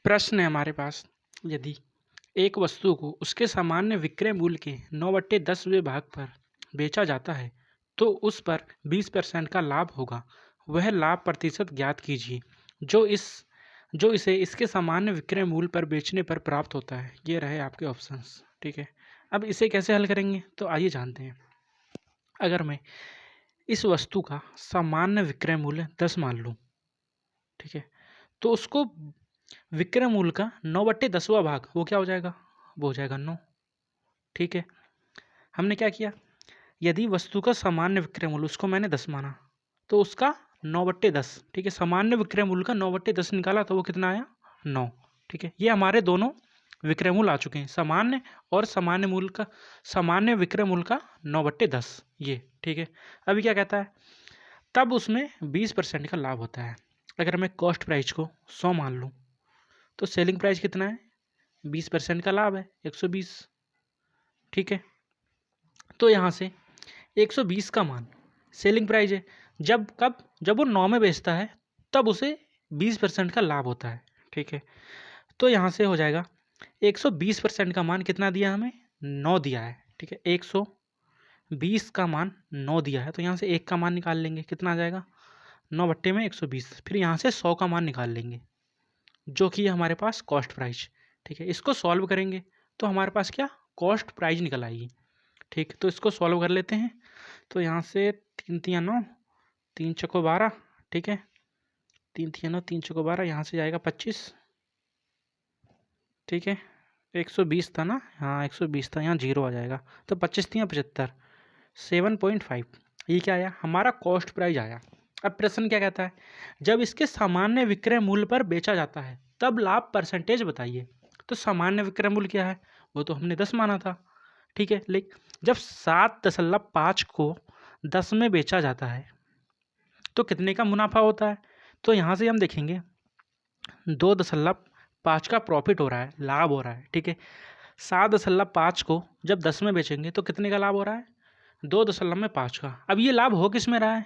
प्रश्न है हमारे पास, यदि एक वस्तु को उसके सामान्य विक्रय मूल्य के 9/10वें भाग पर बेचा जाता है तो उस पर 20% का लाभ होगा। वह लाभ प्रतिशत ज्ञात कीजिए जो इसे इसके सामान्य विक्रय मूल्य पर बेचने पर प्राप्त होता है। ये रहे आपके ऑप्शंस। ठीक है, अब इसे कैसे हल करेंगे तो आइए जानते हैं। अगर मैं इस वस्तु का सामान्य विक्रय मूल्य 10 मान लूँ, ठीक है, तो उसको विक्रय मूल्य का 9/10वां भाग वो क्या हो जाएगा, वो हो जाएगा 9। ठीक है, हमने क्या किया, यदि वस्तु का सामान्य विक्रय मूल्य उसको मैंने 10 माना तो उसका 9/10, ठीक है, सामान्य विक्रय मूल्य का 9/10 निकाला तो वो कितना आया, 9। ठीक है, ये हमारे दोनों विक्रय मूल्य आ चुके हैं, सामान्य और सामान्य विक्रय मूल्य का 9/10 ये। ठीक है, अभी क्या कहता है, तब उसमें 20% का लाभ होता है। अगर मैं कॉस्ट प्राइस को 100 मान लूँ तो सेलिंग प्राइस कितना है, 20% का लाभ है 120। ठीक है, तो यहाँ से 120 का मान सेलिंग प्राइस है, जब वो 9 में बेचता है तब उसे 20% का लाभ होता है। ठीक है, तो यहाँ से हो जाएगा 120% का मान कितना दिया हमें, 9 दिया है। ठीक है, 120 का मान 9 दिया है तो यहाँ से 1 का मान निकाल लेंगे, कितना आ जाएगा 9/120। फिर यहाँ से 100 का मान निकाल लेंगे जो कि हमारे पास कॉस्ट प्राइस। ठीक है, इसको सॉल्व करेंगे तो हमारे पास क्या, कॉस्ट प्राइस निकल आएगी। ठीक, तो इसको सॉल्व कर लेते हैं। तो यहाँ से 3 तिया 9, 3 चौको 12, ठीक है, 3 तिया 9, 3 चौको 12, यहाँ से जाएगा 25। ठीक है, 120 था ना, हाँ 120 था, यहाँ 0 आ जाएगा तो 25 तिया 75, 7.5। ये क्या आया, हमारा कॉस्ट प्राइस आया। अब प्रश्न क्या कहता है, जब इसके सामान्य विक्रय मूल्य पर बेचा जाता है तब लाभ परसेंटेज बताइए। तो सामान्य विक्रय मूल्य क्या है, वो तो हमने 10 माना था। ठीक है, लेकिन जब 7.5 को 10 में बेचा जाता है तो कितने का मुनाफा होता है, तो यहाँ से हम देखेंगे 2.5 का प्रॉफिट हो रहा है, लाभ हो रहा है। ठीक है, 7.5 को जब 10 में बेचेंगे तो कितने का लाभ हो रहा है, 2.5 का। अब ये लाभ हो किस में रहा है,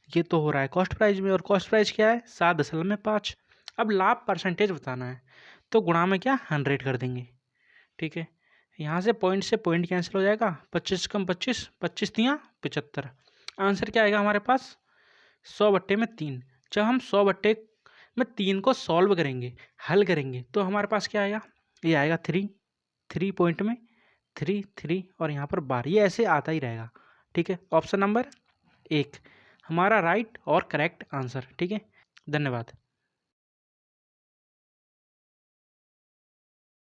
ये तो हो रहा है कॉस्ट प्राइस में, और कॉस्ट प्राइस क्या है 7.5। अब लाभ परसेंटेज बताना है तो गुणा में क्या 100 कर देंगे। ठीक है, यहाँ से पॉइंट कैंसिल हो जाएगा, 25 कम 25, 25 तिया 75। आंसर क्या आएगा हमारे पास, 100/3। जब हम 100/3 को सॉल्व करेंगे, हल करेंगे तो हमारे पास क्या आएगा, ये आएगा 3 पॉइंट में 3 और यहाँ पर 12, ये ऐसे आता ही रहेगा। ठीक है, ऑप्शन नंबर 1 हमारा राइट और करेक्ट आंसर। ठीक है, धन्यवाद।